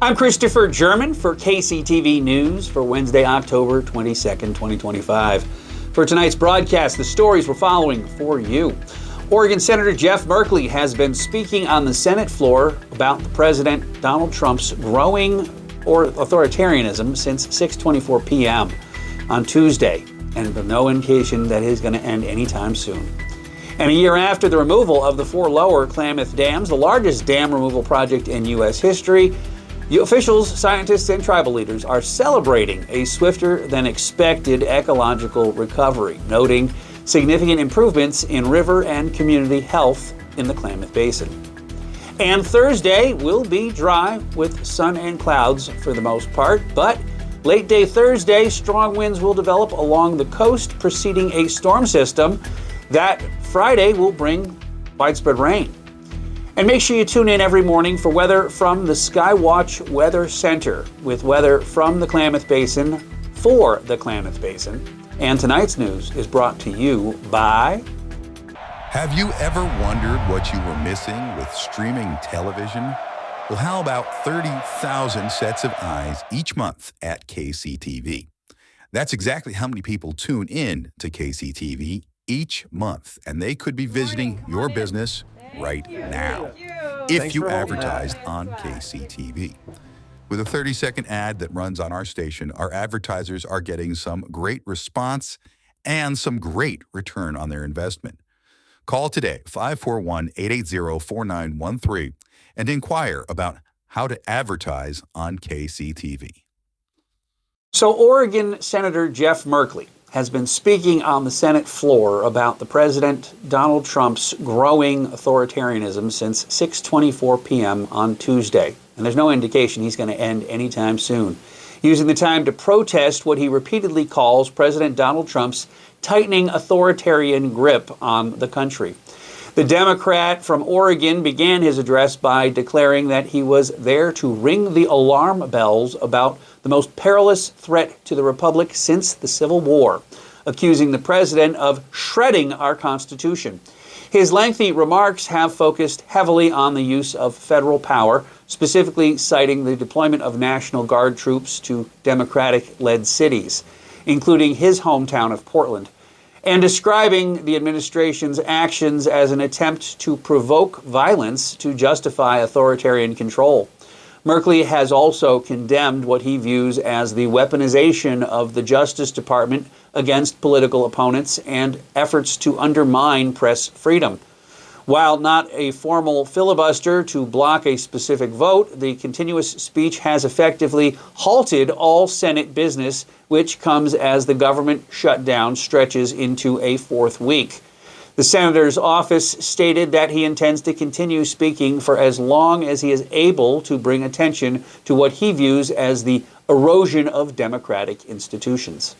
I'm Christopher German for KCTV News for Wednesday, October 22nd, 2025. For tonight's broadcast, the stories we're following for you. Oregon Senator Jeff Merkley has been speaking on the Senate floor about the President Donald Trump's growing authoritarianism since 6:24 p.m. on Tuesday, and with no indication that it is going to end anytime soon. And a year after the removal of the four lower Klamath dams, the largest dam removal project in U.S. history, officials, scientists, and tribal leaders are celebrating a swifter than expected ecological recovery, noting significant improvements in river and community health in the Klamath Basin. And Thursday will be dry with sun and clouds for the most part, but late day Thursday, strong winds will develop along the coast, preceding a storm system that Friday will bring widespread rain. And make sure you tune in every morning for weather from the Skywatch Weather Center, with weather from the Klamath Basin for the Klamath Basin. And tonight's news is brought to you by... Have you ever wondered what you were missing with streaming television? Well, how about 30,000 sets of eyes each month at KCTV? That's exactly how many people tune in to KCTV each month, and they could be visiting your business right now if you advertised on KCTV. With a 30-second ad that runs on our station, our advertisers are getting some great response and some great return on their investment. Call today, 541-880-4913, and inquire about how to advertise on KCTV. So Oregon Senator Jeff Merkley has been speaking on the Senate floor about the President Donald Trump's growing authoritarianism since 6:24 p.m. on Tuesday. And there's no indication he's going to end anytime soon, using the time to protest what he repeatedly calls President Donald Trump's tightening authoritarian grip on the country. The Democrat from Oregon began his address by declaring that he was there to ring the alarm bells about the most perilous threat to the republic since the Civil War, accusing the president of shredding our Constitution. His lengthy remarks have focused heavily on the use of federal power, specifically citing the deployment of National Guard troops to Democratic-led cities, including his hometown of Portland, and describing the administration's actions as an attempt to provoke violence to justify authoritarian control. Merkley has also condemned what he views as the weaponization of the Justice Department against political opponents and efforts to undermine press freedom. While not a formal filibuster to block a specific vote, the continuous speech has effectively halted all Senate business, which comes as the government shutdown stretches into a fourth week. The senator's office stated that he intends to continue speaking for as long as he is able to bring attention to what he views as the erosion of democratic institutions.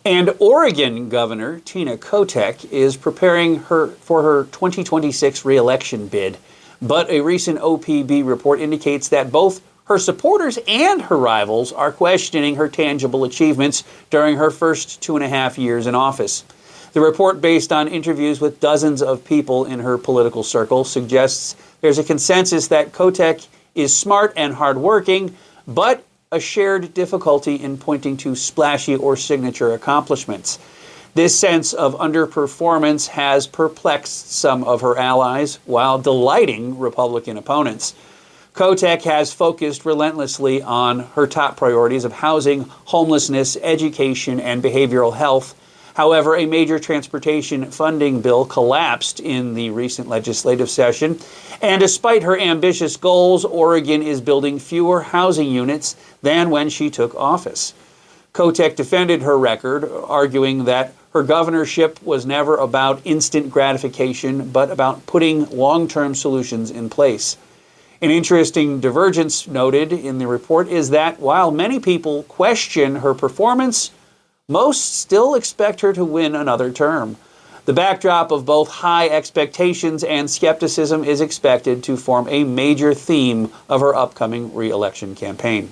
And Oregon Governor Tina Kotek is preparing for her 2026 re-election bid, but a recent OPB report indicates that both her supporters and her rivals are questioning her tangible achievements during her first 2.5 years in office. The report, based on interviews with dozens of people in her political circle, suggests there's a consensus that Kotek is smart and hardworking, but a shared difficulty in pointing to splashy or signature accomplishments. This sense of underperformance has perplexed some of her allies while delighting Republican opponents. Kotek has focused relentlessly on her top priorities of housing, homelessness, education, and behavioral health. However, a major transportation funding bill collapsed in the recent legislative session, and despite her ambitious goals, Oregon is building fewer housing units than when she took office. Kotek defended her record, arguing that her governorship was never about instant gratification, but about putting long-term solutions in place. An interesting divergence noted in the report is that while many people question her performance, most still expect her to win another term. The backdrop of both high expectations and skepticism is expected to form a major theme of her upcoming re-election campaign.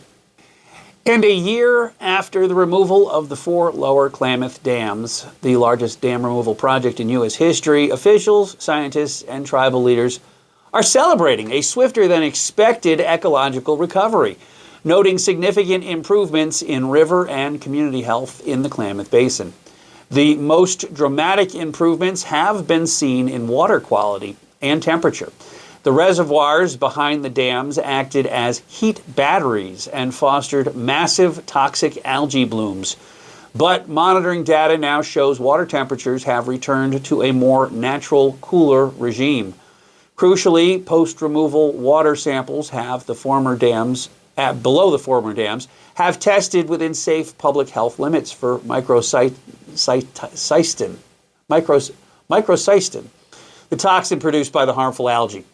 And a year after the removal of the four lower Klamath dams, the largest dam removal project in U.S. history, officials, scientists, and tribal leaders are celebrating a swifter than expected ecological recovery, noting significant improvements in river and community health in the Klamath Basin. The most dramatic improvements have been seen in water quality and temperature. The reservoirs behind the dams acted as heat batteries and fostered massive toxic algae blooms. But monitoring data now shows water temperatures have returned to a more natural, cooler regime. Crucially, post-removal water samples have the former dams below the former dams have tested within safe public health limits for microcystin, the toxin produced by the harmful algae.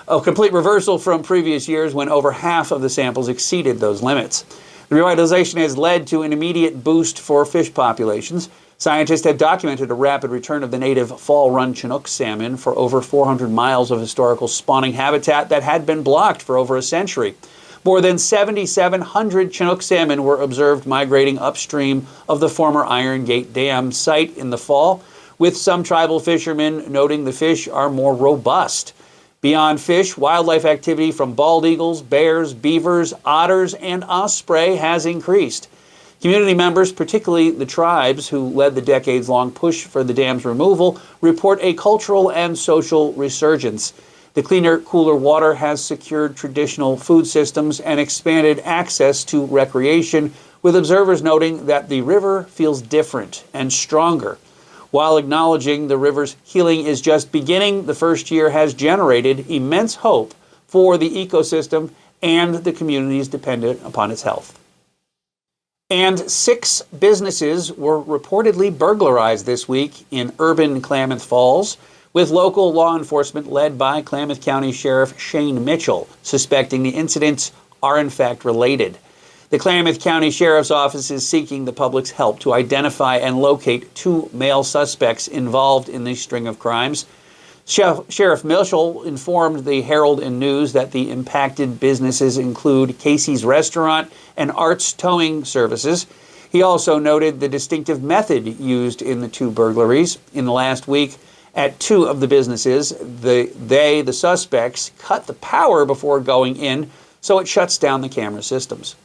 A complete reversal from previous years when over half of the samples exceeded those limits. The revitalization has led to an immediate boost for fish populations. Scientists have documented a rapid return of the native fall-run Chinook salmon for over 400 miles of historical spawning habitat that had been blocked for over a century. More than 7,700 Chinook salmon were observed migrating upstream of the former Iron Gate Dam site in the fall, with some tribal fishermen noting the fish are more robust. Beyond fish, wildlife activity from bald eagles, bears, beavers, otters, and osprey has increased. Community members, particularly the tribes who led the decades-long push for the dam's removal, report a cultural and social resurgence. The cleaner, cooler water has secured traditional food systems and expanded access to recreation, with observers noting that the river feels different and stronger. While acknowledging the river's healing is just beginning, the first year has generated immense hope for the ecosystem and the communities dependent upon its health. And 6 businesses were reportedly burglarized this week in urban Klamath Falls, with local law enforcement led by Klamath County Sheriff Shane Mitchell suspecting the incidents are in fact related. The Klamath County Sheriff's Office is seeking the public's help to identify and locate 2 male suspects involved in the string of crimes. Sheriff Mitchell informed the Herald and News that the impacted businesses include Casey's Restaurant and Arts Towing Services. He also noted the distinctive method used in the 2 burglaries. In the last week, at 2 of the businesses, the suspects, cut the power before going in, so it shuts down the camera systems.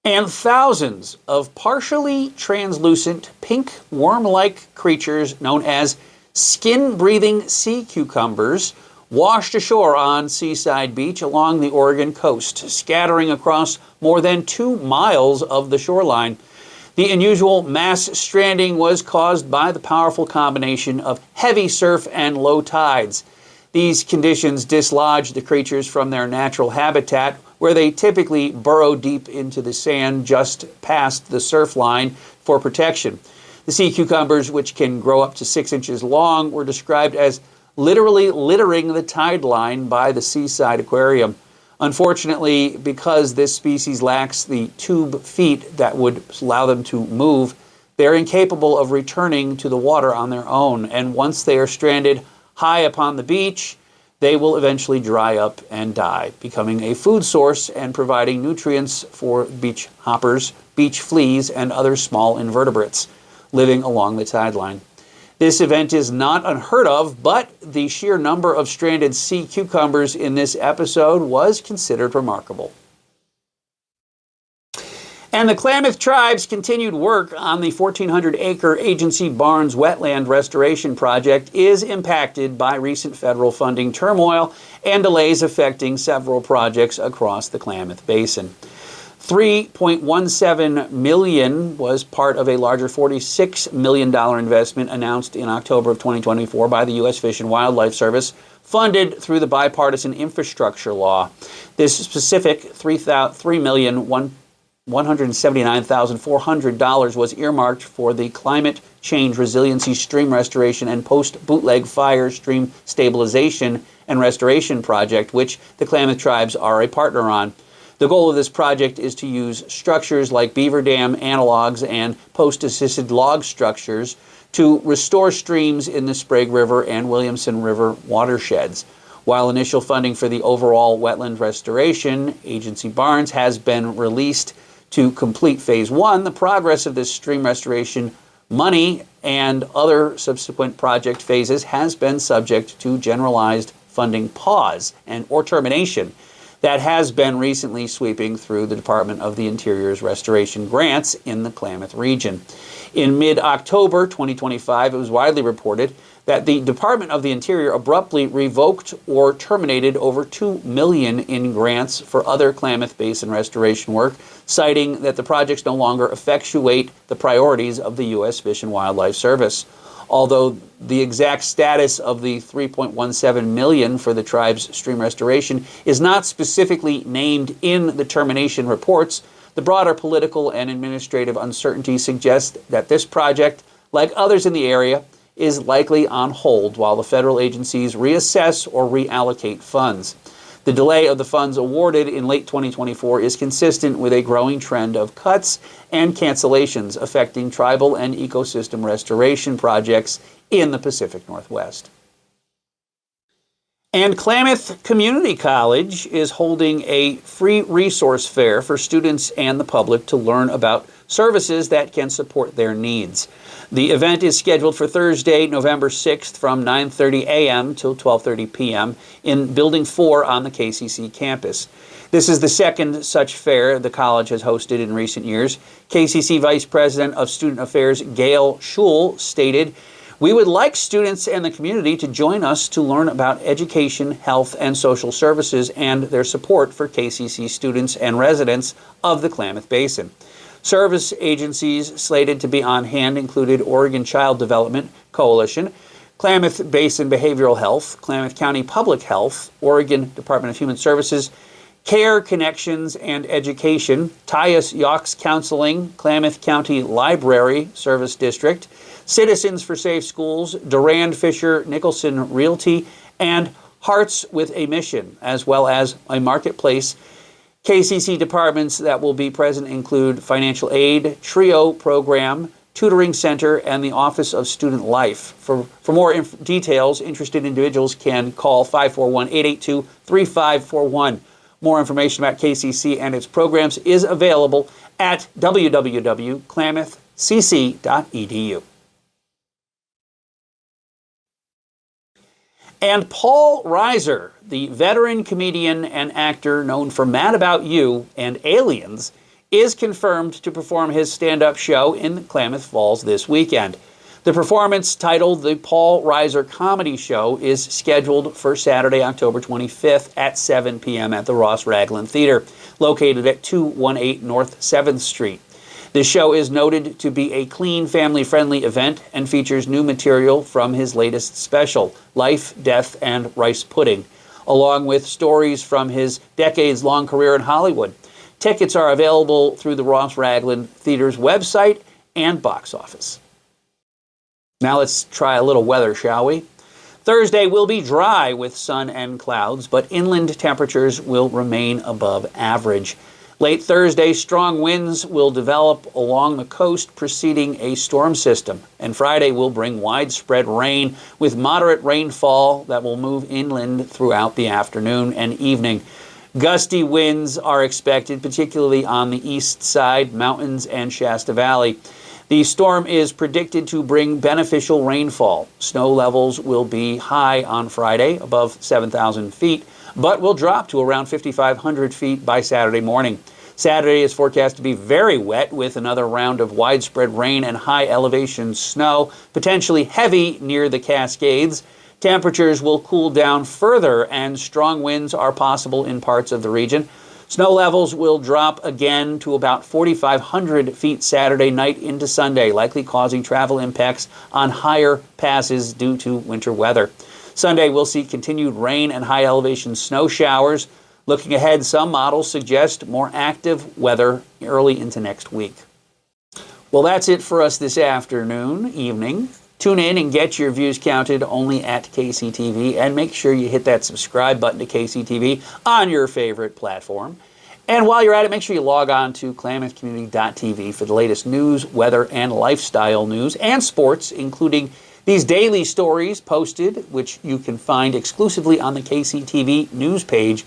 And thousands of partially translucent pink worm-like creatures known as skin-breathing sea cucumbers washed ashore on Seaside Beach along the Oregon coast, scattering across more than 2 miles of the shoreline. The unusual mass stranding was caused by the powerful combination of heavy surf and low tides. These conditions dislodged the creatures from their natural habitat, where they typically burrow deep into the sand just past the surf line for protection. The sea cucumbers, which can grow up to 6 inches long, were described as literally littering the tide line by the Seaside Aquarium. Unfortunately, because this species lacks the tube feet that would allow them to move, they're incapable of returning to the water on their own. And once they are stranded high upon the beach, they will eventually dry up and die, becoming a food source and providing nutrients for beach hoppers, beach fleas, and other small invertebrates living along the tide line. This event is not unheard of, but the sheer number of stranded sea cucumbers in this episode was considered remarkable. And the Klamath tribe's continued work on the 1,400-acre Agency Barnes wetland restoration project is impacted by recent federal funding turmoil and delays affecting several projects across the Klamath Basin. $3.17 million was part of a larger $46 million investment announced in October of 2024 by the U.S. Fish and Wildlife Service, funded through the bipartisan infrastructure law. This specific $3,179,400 was earmarked for the Climate Change Resiliency Stream Restoration and Post-Bootleg Fire Stream Stabilization and Restoration Project, which the Klamath tribes are a partner on. The goal of this project is to use structures like beaver dam analogs and post-assisted log structures to restore streams in the Sprague River and Williamson River watersheds. While initial funding for the overall wetland restoration, Agency Barnes, has been released to complete Phase 1, the progress of this stream restoration money and other subsequent project phases has been subject to generalized funding pause or termination that has been recently sweeping through the Department of the Interior's restoration grants in the Klamath region. In mid-October 2025, it was widely reported that the Department of the Interior abruptly revoked or terminated over $2 million in grants for other Klamath Basin restoration work, citing that the projects no longer effectuate the priorities of the U.S. Fish and Wildlife Service. Although the exact status of the $3.17 million for the tribe's stream restoration is not specifically named in the termination reports, the broader political and administrative uncertainty suggests that this project, like others in the area, is likely on hold while the federal agencies reassess or reallocate funds. The delay of the funds awarded in late 2024 is consistent with a growing trend of cuts and cancellations affecting tribal and ecosystem restoration projects in the Pacific Northwest. And Klamath Community College is holding a free resource fair for students and the public to learn about services that can support their needs. The event is scheduled for Thursday, November 6th from 9:30 a.m. till 12:30 p.m. in Building 4 on the KCC campus. This is the second such fair the college has hosted in recent years. KCC Vice President of Student Affairs Gail Schul stated, "We would like students and the community to join us to learn about education, health, and social services and their support for KCC students and residents of the Klamath Basin." Service agencies slated to be on hand included Oregon Child Development Coalition, Klamath Basin Behavioral Health, Klamath County Public Health, Oregon Department of Human Services, Care Connections and Education, Tyus Yawkes Counseling, Klamath County Library Service District, Citizens for Safe Schools, Durand Fisher Nicholson Realty, and Hearts with a Mission, as well as a marketplace. KCC departments that will be present include Financial Aid, TRIO Program, Tutoring Center, and the Office of Student Life. For more details, interested individuals can call 541-882-3541. More information about KCC and its programs is available at www.klamathcc.edu. And Paul Reiser, the veteran comedian and actor known for Mad About You and Aliens, is confirmed to perform his stand-up show in Klamath Falls this weekend. The performance, titled The Paul Reiser Comedy Show, is scheduled for Saturday, October 25th at 7 p.m. at the Ross Raglan Theater, located at 218 North 7th Street. This show is noted to be a clean, family-friendly event and features new material from his latest special, Life, Death, and Rice Pudding, along with stories from his decades-long career in Hollywood. Tickets are available through the Ross Raglan Theater's website and box office. Now let's try a little weather, shall we? Thursday will be dry with sun and clouds, but inland temperatures will remain above average. Late Thursday, strong winds will develop along the coast, preceding a storm system. And Friday will bring widespread rain with moderate rainfall that will move inland throughout the afternoon and evening. Gusty winds are expected, particularly on the east side, mountains, and Shasta Valley. The storm is predicted to bring beneficial rainfall. Snow levels will be high on Friday, above 7,000 feet, but will drop to around 5,500 feet by Saturday morning. Saturday is forecast to be very wet with another round of widespread rain and high elevation snow, potentially heavy near the Cascades. Temperatures will cool down further and strong winds are possible in parts of the region. Snow levels will drop again to about 4,500 feet Saturday night into Sunday, likely causing travel impacts on higher passes due to winter weather. Sunday will see continued rain and high elevation snow showers. Looking ahead, some models suggest more active weather early into next week. Well, that's it for us this evening. Tune in and get your views counted only at KCTV, and make sure you hit that subscribe button to KCTV on your favorite platform. And while you're at it, make sure you log on to klamathcommunity.tv for the latest news, weather, and lifestyle news and sports, including these daily stories posted, which you can find exclusively on the KCTV news page.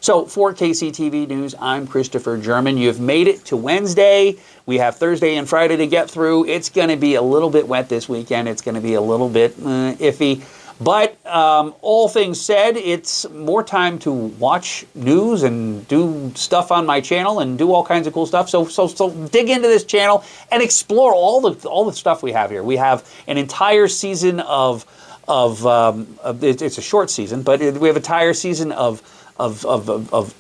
So for KCTV News, I'm Christopher German. You've made it to Wednesday. We have Thursday and Friday to get through. It's going to be a little bit wet this weekend. It's going to be a little bit iffy. But all things said, it's more time to watch news and do stuff on my channel and do all kinds of cool stuff. So dig into this channel and explore all the stuff we have here. We have an entire season of it's a short season, but we have an entire season of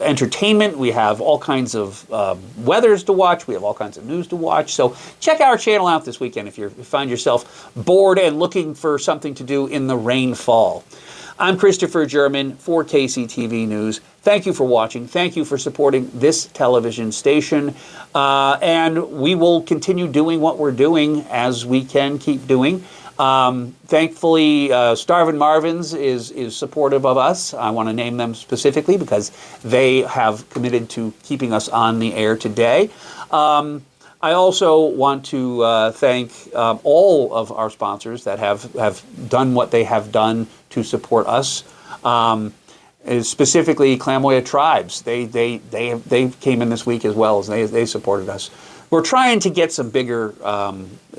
entertainment. We have all kinds of weathers to watch. We have all kinds of news to watch. So check our channel out this weekend if you find yourself bored and looking for something to do in the rainfall. I'm Christopher German for KCTV News. Thank you for watching. Thank you for supporting this television station. And we will continue doing what we're doing as we can keep doing. Thankfully, Starvin' Marvin's is supportive of us. I want to name them specifically because they have committed to keeping us on the air today. I also want to thank all of our sponsors that have done what they have done to support us. Specifically, Clamoya Tribes. They came in this week as well as they supported us. We're trying to get some bigger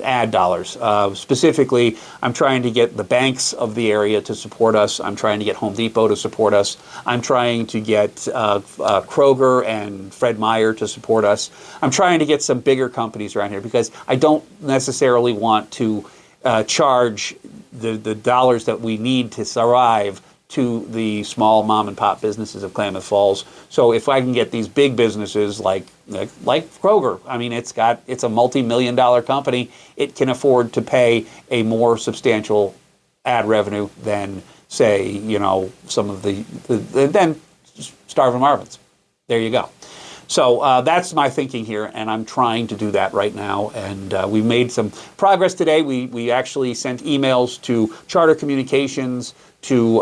ad dollars. Specifically, I'm trying to get the banks of the area to support us. I'm trying to get Home Depot to support us. I'm trying to get Kroger and Fred Meyer to support us. I'm trying to get some bigger companies around here because I don't necessarily want to charge the dollars that we need to survive to the small mom and pop businesses of Klamath Falls. So if I can get these big businesses like Kroger, I mean, it's a multi-million-dollar company. It can afford to pay a more substantial ad revenue than, say, some of than Starvin' Marvin's. There you go. So that's my thinking here, and I'm trying to do that right now. And we made some progress today. We actually sent emails to Charter Communications, to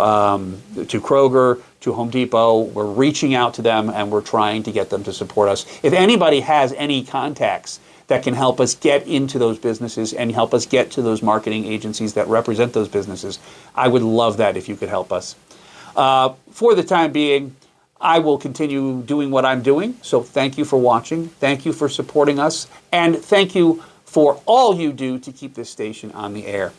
Kroger, to Home Depot. We're reaching out to them, and we're trying to get them to support us. If anybody has any contacts that can help us get into those businesses and help us get to those marketing agencies that represent those businesses, I would love that if you could help us. For the time being, I will continue doing what I'm doing. So thank you for watching. Thank you for supporting us. And thank you for all you do to keep this station on the air.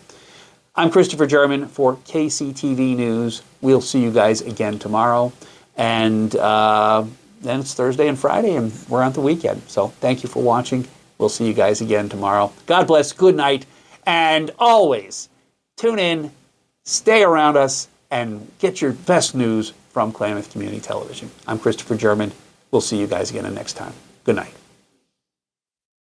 I'm Christopher German for KCTV News. We'll see you guys again tomorrow. And then it's Thursday and Friday, and we're on the weekend. So thank you for watching. We'll see you guys again tomorrow. God bless. Good night. And always tune in, stay around us, and get your best news from Klamath Community Television. I'm Christopher German. We'll see you guys again next time. Good night.